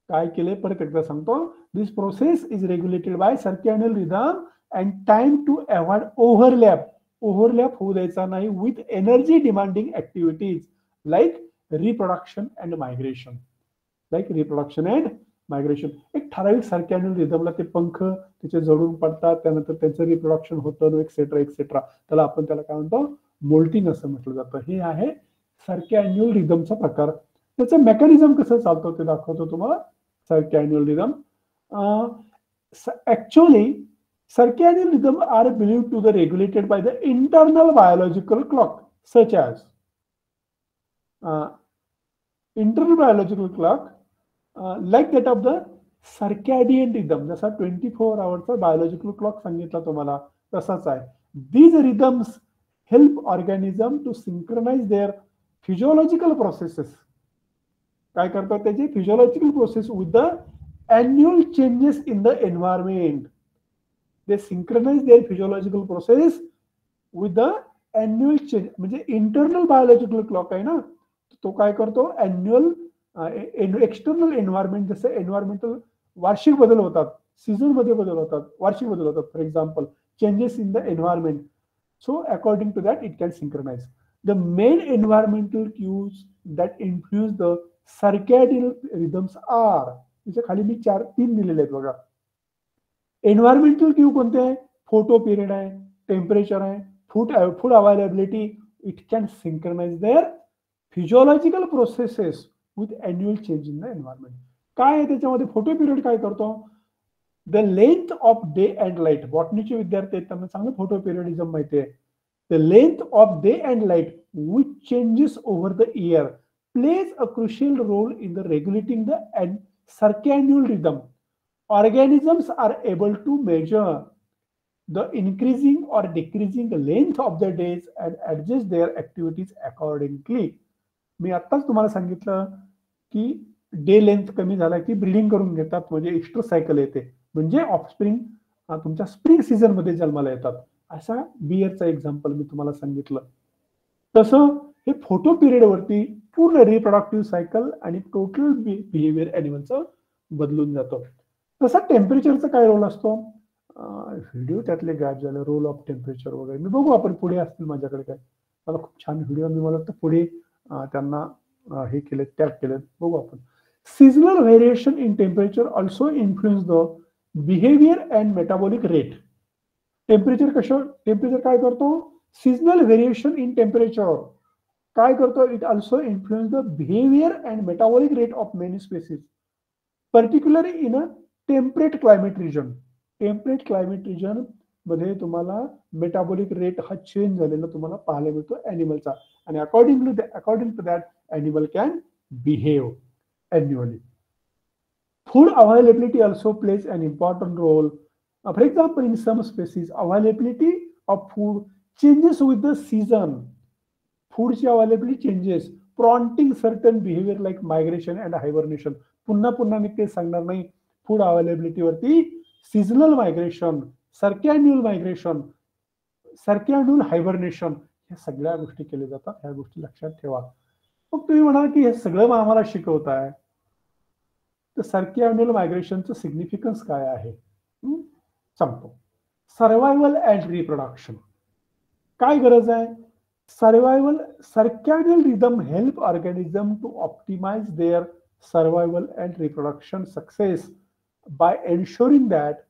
काय केले? परत एकदा सांगतो. This process is regulated by circannual rhythm and time to avoid overlap. Overlap होऊ द्यायचा नाही with energy demanding activities like reproduction and migration. एक ठराविक सर्कॅन्युअल रिदमला ते पंख त्याचे जडून पडतात, त्यानंतर त्यांचं रिप्रोडक्शन होतं, एक्सेट्रा एक्सेट्रा. त्याला काय म्हणतो? मोल्टिंग असं म्हटलं जातं. हे आहे सर्कॅन्युअल रिदमचा प्रकार. त्याचं मेकॅनिझम कसं चालतं ते दाखवतो तुम्हाला. सर्कॅन्युअल rhythm actually circadian rhythm are believed to be regulated by the internal biological clock such as internal biological clock like that of the circadian rhythm. जसा 24 hours biological clock सांगितला तुम्हाला तसाच आहे. These rhythms help organism to synchronize their physiological processes. काय करतात? त्याची physiological process with the annual changes in the environment. They synchronize their physiological process with the annual change. म्हणजे internal biological clock आहे ना, तो काय करतो? अॅन्युअल एक्सटर्नल एन्व्हायरमेंट, जसं एन्व्हायरमेंटल वार्षिक बदल होतात, सीझन मध्ये बदल होतात, वार्षिक बदल होतात. For example changes in the environment. So according to that it can synchronize. The main environmental cues that influence the circadian rhythms are. त्याच्या खाली मी 3 दिलेले आहेत बघा. एन्व्हायरमेंटल क्यू कोणते आहे? फोटो पिरियड आहे, टेम्परेचर आहे, food availability. It can synchronize their physiological processes with annual change in the environment. काय आहे त्याच्यामध्ये? फोटो पिरियड काय करतो? The length of day and light. बॉटनीचे विद्यार्थी आहेत त्यांना चांगलं फोटो पिरियडिझम माहिती आहे. The length of day and light which changes over the year plays a crucial role in the regulating the circadian rhythm. Organisms are able to measure the increasing or decreasing length of the days and adjust their activities accordingly. मी आत्ताच तुम्हाला सांगितलं की day length कमी झाला की breeding करून घेतात, म्हणजे एक्स्ट्रा सायकल येते, म्हणजे ऑफस्प्रिंग तुमच्या स्प्रिंग सीझन मध्ये जन्माला येतात. असा बियरचा एक्झाम्पल मी तुम्हाला सांगितलं. तसं हे फोटो पिरियड वरती पूर्ण रिप्रोडक्टिव्ह सायकल आणि टोटल बिहेवियर ॲनिमलचं बदलून जातो. तसा टेम्परेचरचा काय रोल असतो? व्हिडिओ त्यातले गायब झाले, रोल ऑफ टेम्परेचर वगैरे मी बघू आपण पुढे असतील माझ्याकडे. काय मला खूप छान व्हिडिओ मी मला वाटतं पुढे त्यांना हे केले, टॅग केले, बघू आपण. Seasonal variation in temperature also influence the behaviour and metabolic rate. Temperature काय करतो? सीझनल व्हेरिएशन इन टेम्परेचर काय करतो? It also influence the behaviour and metabolic rate of many species, particularly in a temperate climate region. Temperate climate region मध्ये तुम्हाला metabolic rate हा change झालेला तुम्हाला पाहायला मिळतो ॲनिमलचा, आणि according to that animal can behave annually. Food availability also plays an important role. For example, in some species, availability of food changes with the season. Food's availability changes, prompting certain behavior like migration and hibernation. पुन्हा मी ते सांगणार नाही. Food availability वरती seasonal migration, सर्कॅन्युअल migration, सर्कॅन्युअल हायबर्नेशन, हे सगळ्या गोष्टी केल्या जातात. ह्या गोष्टी लक्षात ठेवा. मग तुम्ही म्हणाल की हे सगळं आम्हाला शिकवत आहे, तर सर्कॅन्युअल मायग्रेशनचं सिग्निफिकन्स काय आहे सांगतो. Survival and reproduction. काय गरज आहे? Survival. Circannual rhythm help organism to optimize their survival and reproduction success by ensuring that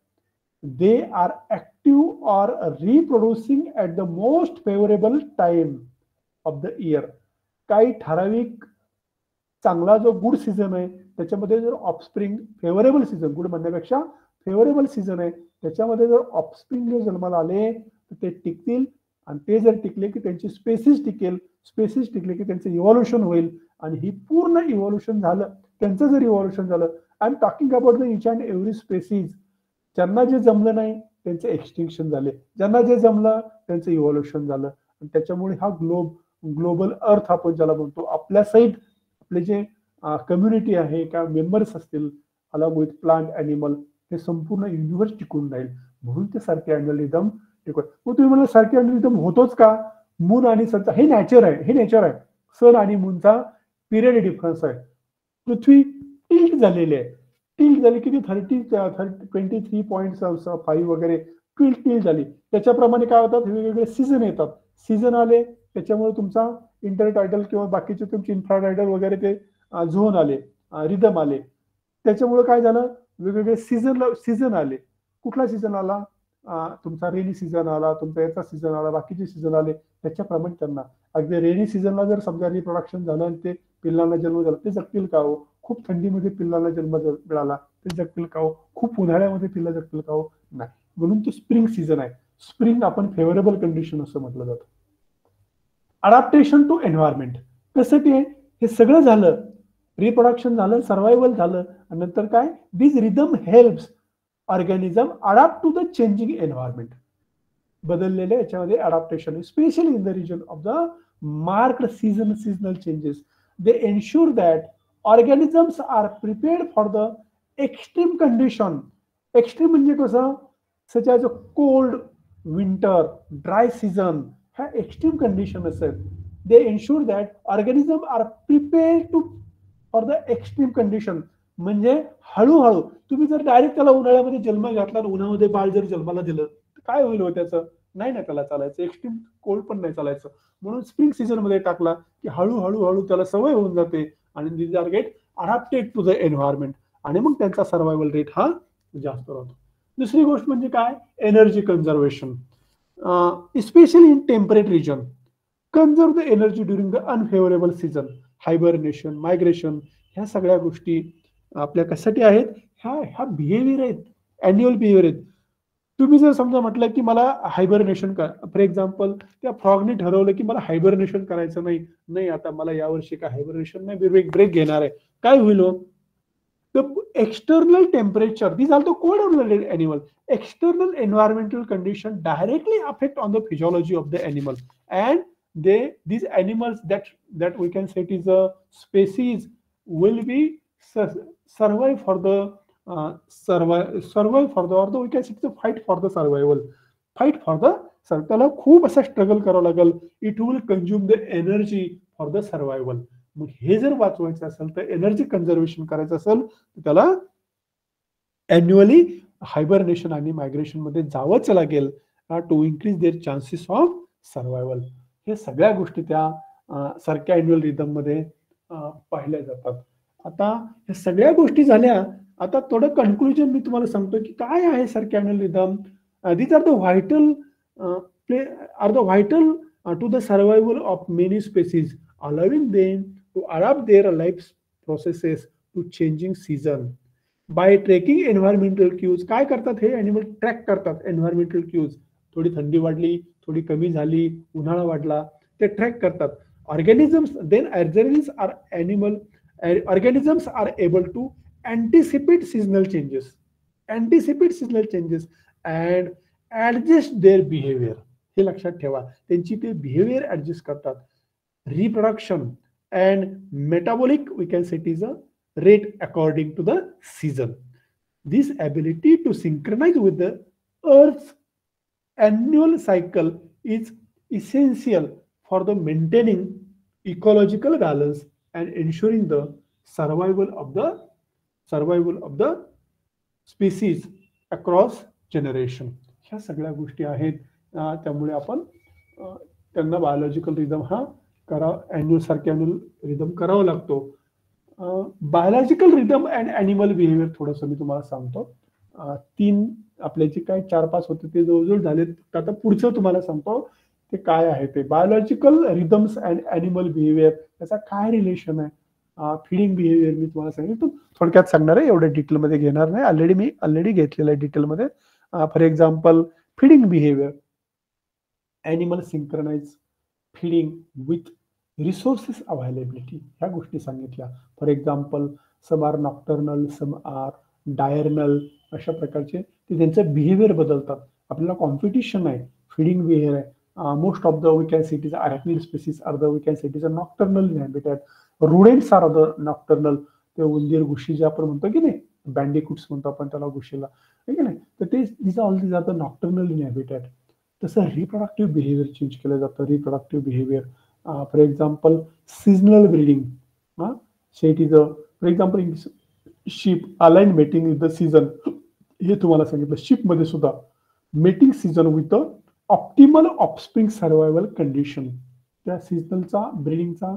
they are active or reproducing at the most favorable time of the year. काही ठराविक चांगला जो good season आहे त्याच्यामध्ये जर ऑफस्प्रिंग फेवरेबल सीझन, गुड म्हणण्यापेक्षा favourable season आहे, त्याच्यामध्ये जर ऑफस्प्रिंग जर जन्माला आले तर ते टिकतील, आणि ते जर टिकले की त्यांची स्पेसिस टिकेल, स्पेसिस टिकले की त्यांचं इव्हॉल्युशन होईल, आणि ही पूर्ण इव्हॉल्युशन झालं, त्यांचं जर इव्हॉल्युशन झालं, I am talking about the each and every species. ज्यांना जे जमलं नाही त्यांचे एक्सटिंक्शन झाले, ज्यांना जे जमलं त्यांचं इव्हॉल्युशन झालं, आणि त्याच्यामुळे हा ग्लोब ग्लोबल अर्थ आपण ज्याला म्हणतो, आपल्या सहित आपले जे कम्युनिटी आहे का मेंबर्स असतील अलॉंग विथ प्लांट ॲनिमल, हे संपूर्ण युनिव्हर्स टिकून राहील. म्हणून ते सर्कॅडियन रिदम टिकून. मग तुम्ही म्हणाल सर्कॅडियन रिदम होतोच का? मून आणि सनचा हे नेचर आहे. सन आणि मूनचा पिरियड डिफरन्स आहे. पृथ्वी टिल्ट झालेली आहे. टिल्ट झाली किती 23.5 वगैरे टिल्ट झाली. त्याच्याप्रमाणे काय होतात, वेगवेगळे सीझन येतात. सीझन आले त्याच्यामुळे तुमचा इंटरटायडल किंवा बाकीचे तुमचे इन्फ्राटायडल वगैरे ते झोन आले, रिदम आले. त्याच्यामुळे काय झालं, वेगवेगळे सीझन आले. कुठला सीझन आला? तुमचा रेनी सीझन आला, तुमचा याचा सीझन आला, बाकीचे सीझन आले. त्याच्याप्रमाणे त्यांना अगदी रेनी सीझनला जर समजा रिप्रोडक्शन झालं आणि ते पिल्लांना जन्म झाला, ते जगतील का हो? खूप थंडीमध्ये पिल्लांना जन्म मिळाला, ते जगतील का हो? खूप उन्हाळ्यामध्ये पिल्ला जगतील का हो? नाही. म्हणून तो स्प्रिंग सीझन आहे. स्प्रिंग आपण फेवरेबल कंडिशन असं म्हटलं जातं. अडॅप्टेशन टू एन्व्हायरमेंट कसं ते हे सगळं झालं, रिप्रोडक्शन झालं, सर्व्हायव्हल झालं, आणि नंतर काय, this rhythm helps organism adapt to the changing environment. बदललेल्या याच्यामध्ये adaptation, specially in the region of the marked seasonal changes. They ensure that organisms are prepared for the extreme condition. Extreme म्हणजे कसं, such as a cold winter, dry season, ह्या extreme condition असतात. They ensure that organism are prepared to for the extreme condition. म्हणजे हळूहळू तुम्ही जर direct त्याला उन्हाळ्यामध्ये जन्म घातला, उन्हामध्ये बाळ जर जन्माला दिलं तर काय होईल हो त्याचं? नाही ना त्याला चालायचं. एक्स्ट्रीम कोल्ड पण नाही चालायचं. म्हणून स्प्रिंग सीझन मध्ये टाकला की हळूहळू त्याला सवय होऊन जाते आणि these are get adapted to the environment, आणि मग त्यांचा सर्व्हायवल रेट हा जास्त राहतो. दुसरी गोष्ट म्हणजे काय, energy conservation. Specially in temperate region, conserve the energy during the unfavourable season. Hibernation, migration, ह्या सगळ्या गोष्टी आपल्या कशासाठी आहेत? ह्या बिहेवियर आहेत, अॅन्युअल बिहेवियर आहेत. तुम्ही जर समजा म्हटलं की मला हायबरनेशन करा, फॉर एक्झाम्पल त्या फ्रॉगने ठरवलं की मला हायबरनेशन करायचं नाही, आता मला यावर्षी काय हायबरनेशन नाही, ब्रेक घेणार आहे. काय होईल हो? The external temperature, these are the cold-blooded animal. External environmental condition directly affect on the physiology of the animal, and these animals that we can say it is a species will be survive for the survive for the, or we can say it's a fight for the survival. Fight for the त्याला खूप असं struggle करावं लागेल. It will consume the energy for the survival. मग हे जर वाचवायचं असेल तर एनर्जी कन्झर्वेशन करायचं असेल तर त्याला अॅन्युअली हायबरनेशन आणि मायग्रेशन मध्ये जावंच लागेल to increase their chances of survival. हे सगळ्या गोष्टी त्या सारख्या अॅन्युअल रिदम मध्ये पाहिल्या जातात. आता या सगळ्या गोष्टी झाल्या, आता थोडं कन्क्लुजन मी तुम्हाला सांगतो की काय आहे सारख्या annual rhythm. These are the vital to the survival of many species, allowing them to adapt their life processes to changing season. By tracking environmental cues, काय करतात हे ॲनिमल? ट्रॅक करतात एन्व्हायरमेंटल क्यूज. थोडी थंडी वाढली, थोडी कमी झाली, उन्हाळा वाढला, ते ट्रॅक करतात. Organisms are able to anticipate seasonal changes and adjust their behavior. हे लक्षात ठेवा, त्यांची ते बिहेवियर ऍडजस्ट करतात. Reproduction and metabolic we can say it is a rate according to the season. This ability to synchronize with the Earth's annual cycle is essential for the maintaining ecological balance and ensuring the survival of the species across generation. ह्या सगळ्या गोष्टी आहेत. त्यामुळे आपण त्यांना biological rhythm हा annual सारख्या annual rhythm करावा लागतो. Biological rhythm and animal behaviour थोडंसं मी तुम्हाला सांगतो. 3 आपले जे काय 4-5 होते ते जवळजवळ झालेत. आता पुढचं तुम्हाला सांगतो ते काय आहे. ते biological rhythms and animal behaviour, त्याचा काय रिलेशन आहे. फिडिंग बिहेवियर मी तुम्हाला सांगितलं, थोडक्यात सांगणार आहे, एवढ्या डिटेलमध्ये घेणार नाही. मी ऑलरेडी घेतलेलं आहे डिटेलमध्ये. For example feeding behaviour, animal synchronize feeding with resources availability, ह्या गोष्टी सांगितल्या. For example some are nocturnal, some are diurnal, अशा प्रकारचे ते त्यांचं बिहेवियर बदलतात. आपल्याला कॉम्पिटिशन आहे, फिडिंग बिहेवियर आहे, most of the, we can say, it is arachnid species are the, we can say, it is a nocturnal in habitat. Rodents are the nocturnal. ते उंदीर घुशी जे आपण म्हणतो की नाही, बँडिकुट्स म्हणतो आपण त्याला घुशीला, आहे की नाही, तर ते this all this are the nocturnal in habitat. तसं रिप्रोडक्टिव्ह बिहेवियर चेंज केलं जातं. Reproductive behavior, for example seasonal breeding. शेट is a, for example sheep align mating with the season. हे तुम्हाला सांगितलं. शिपमध्ये सुद्धा mating season with optimal offspring survival condition. त्या सीझनलचा ब्रीडिंगचा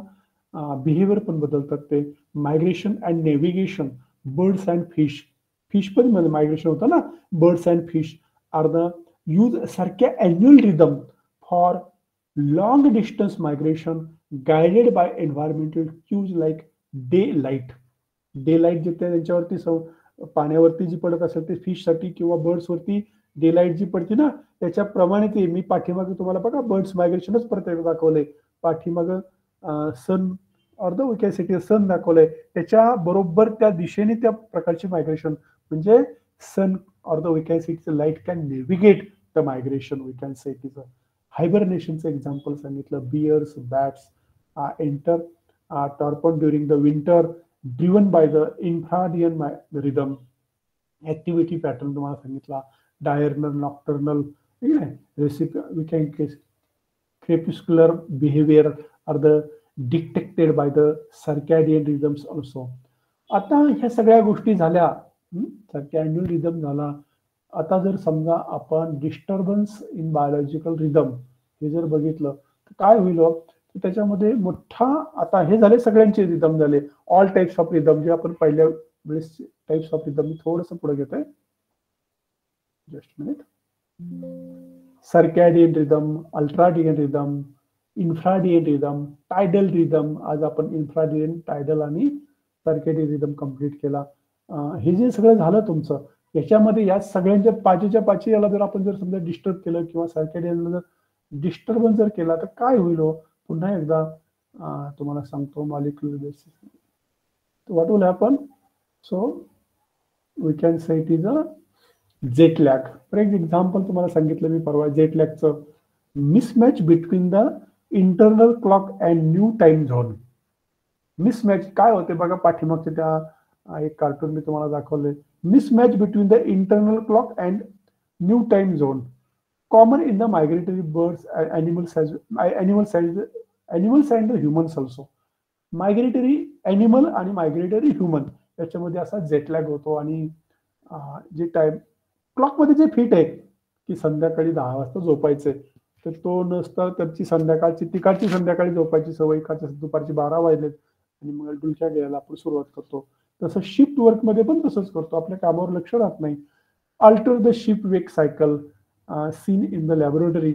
बिहेवियर पण बदलतात ते. Migration and navigation, birds and fish. Fish पण मध्ये मायग्रेशन होतं ना. Birds and fish R the use सारख्या annual rhythm for long distance migration guided by environmental cues like daylight. Daylight जे त्यांच्यावरती पाण्यावरती जी पडत असेल ते फिशसाठी किंवा बर्ड्सवरती डे लाईट जी पडते ना, त्याच्याप्रमाणे ते, मी पाठीमागे तुम्हाला बघा बर्ड्स मायग्रेशनच परत दाखवलंय. पाठीमागं sun or the, we can say sun दाखवलंय, त्याच्या बरोबर त्या दिशेने त्या प्रकारची मायग्रेशन, म्हणजे sun or the, we can say light can navigate the migration. We can say it is a हायबरनेशनचं एक्झाम्पल सांगितलं. Bears, bats enter torpor during the winter driven by the infradian rhythm. Activity pattern तुम्हाला सांगितला. Diurnal, nocturnal, recipe, we can crepuscular behavior are the dictated by the circadian rhythms also. आता ह्या सगळ्या गोष्टी झाल्या, सर्कॅडियन rhythm झाला. आता जर समजा आपण डिस्टर्बन्स इन बायोलॉजिकल रिदम हे जर बघितलं तर काय होईल, तर त्याच्यामध्ये मोठा, आता हे झाले सगळ्यांचे रिदम झाले, ऑल टाइप्स ऑफ रिदम जे आपण पहिल्या वेळेस टाइप्स ऑफ रिदम. मी थोडंसं पुढे घेतोय, just minute. Circadian rhythm, ultradian rhythm, infradian rhythm, tidal rhythm. आज आपण इन्फ्राडियन, टायडल आणि सर्कॅडियन रिदम कंप्लीट केला. हे जे सगळं झालं तुमचं, याच्यामध्ये या सगळ्यांच्या पाचीच्या पाची याला जर आपण जर समजा डिस्टर्ब केलं किंवा सर्कॅडियनला जर डिस्टर्बन्स जर केला तर काय होईल, पुन्हा एकदा तुम्हाला सांगतो. Molecular basis what will happen. So we can say it is a jet lag. For example तुम्हाला सांगितलं मी परवा, जेट लॅगचं mismatch between the internal clock and new time zone. Mismatch काय होते बघा, पाठीमागच्या त्या एक कार्टून मी तुम्हाला दाखवले. Mismatch between the internal clock and new time zone common in the migratory birds, animals and the humans also. Migratory animal आणि migratory human याच्यामध्ये असा जेट लॅग होतो. आणि जे टाइम क्लॉकमध्ये जे फिट आहे की संध्याकाळी 10 वाजता झोपायचंय, तर तो नसता त्याची संध्याकाळची, तिकडची संध्याकाळी झोपायची सवय, इकडच्या दुपारची 12 वाजलेत आणि मग डुलक्या घ्यायला आपण सुरुवात करतो. तसं शिफ्ट वर्कमध्ये पण तसंच करतो, आपल्या कामावर लक्ष राहत नाही. Alter the shift wake cycle seen in the laboratory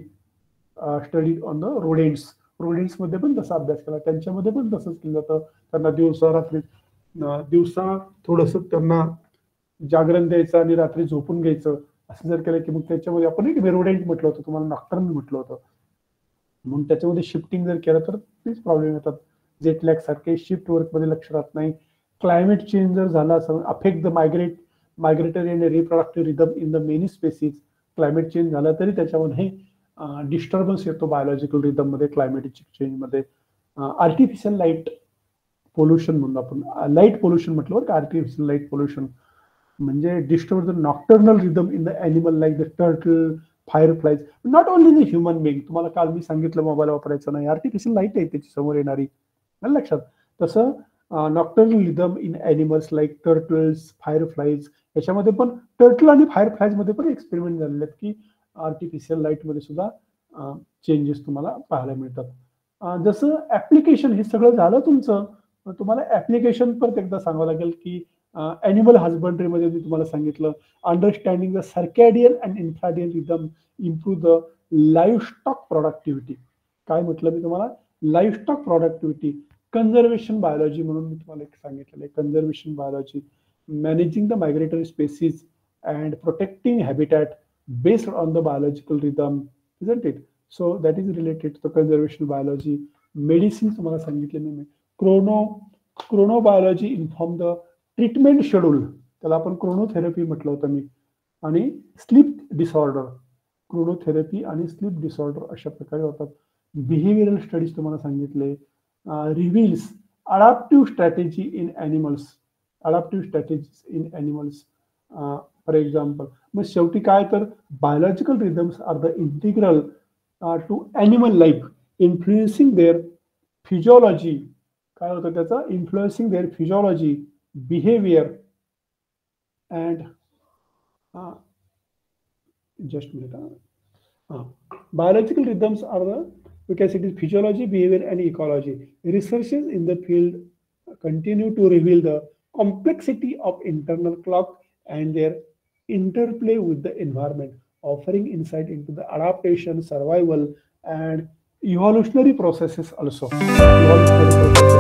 study on the rodents. रोडेंट्समध्ये पण तसा अभ्यास केला, त्यांच्यामध्ये पण तसंच केलं जातं. त्यांना दिवसा रात्री, दिवसा थोडंसं त्यांना जागरण द्यायचं आणि रात्री झोपून घ्यायचं, असं जर केलं की मग त्याच्यामध्ये आपण एक रोडेंट म्हटलं होतं, तुम्हाला नॉक्टर्नल म्हटलं होतं. म्हणून त्याच्यामध्ये शिफ्टिंग जर केलं तर तेच प्रॉब्लेम येतात. जेट लॅग सारखे शिफ्ट वर्कमध्ये लक्ष राहत नाही. क्लायमेट चेंज जर झाला, affect the migratory and reproductive rhythm in the many species. Climate change झालं तरी त्याच्यामध्ये डिस्टर्बन्स येतो बायोलॉजिकल रिदममध्ये, क्लायमेटिक चेंजमध्ये. आर्टिफिशियल लाईट पोल्युशन म्हणून आपण लाईट पोल्युशन म्हटलं बरं का, आर्टिफिशियल लाईट पोल्युशन म्हणजे disturb the nocturnal rhythm in the animal like the turtle, fireflies, not only the human being. तुम्हाला काल मी सांगितलं मोबाईल वापरायचं नाही, आर्टिफिशियल लाईट आहे त्याची समोर येणारी, लक्षात. तसं nocturnal rhythm in animals like turtles, fireflies, याच्यामध्ये पण टर्टल आणि फायरफ्लाईज मध्ये पण एक्सपेरिमेंट झालेले आहेत की आर्टिफिशियल लाईट मध्ये सुद्धा चेंजेस तुम्हाला पाहायला मिळतात. जसं ऍप्लिकेशन हे सगळं झालं तुमचं, तुम्हाला ऍप्लिकेशन परत एकदा सांगावं लागेल की ॲनिमल हजबंड्रीमध्ये मी तुम्हाला सांगितलं, understanding the circadian and infradian rhythm improve the livestock productivity. काय म्हटलं मी तुम्हाला, लाईव्हस्टॉक प्रोडक्टिव्हिटी. कंझर्वेशन बायोलॉजी म्हणून मी तुम्हाला एक सांगितलेलं आहे, conservation biology, managing the migratory species and protecting habitat based on the biological rhythm, isn't it. So that is related to conservation biology. Medicine तुम्हाला सांगितले मी, chronobiology inform the treatment schedule, त्याला आपण क्रोनोथेरपी म्हटलं होतं मी. आणि स्लीप डिसऑर्डर, क्रोनोथेरपी आणि sleep disorder अशा प्रकारे होतात. बिहेवियरल स्टडीज तुम्हाला सांगितले. Reveals adaptive strategy in animals. Adaptive strategies in animals. For example, मग शेवटी काय तर biological rhythms are the integral to animal life, influencing their physiology. काय होतं त्याचं? Influencing their physiology, behaviour and just minute. Biological rhythms are the, we can say it is physiology, behavior, and ecology. Researchers in the field continue to reveal the complexity of internal clock and their interplay with the environment, offering insight into the adaptation, survival, and evolutionary processes also. Evolutionary processes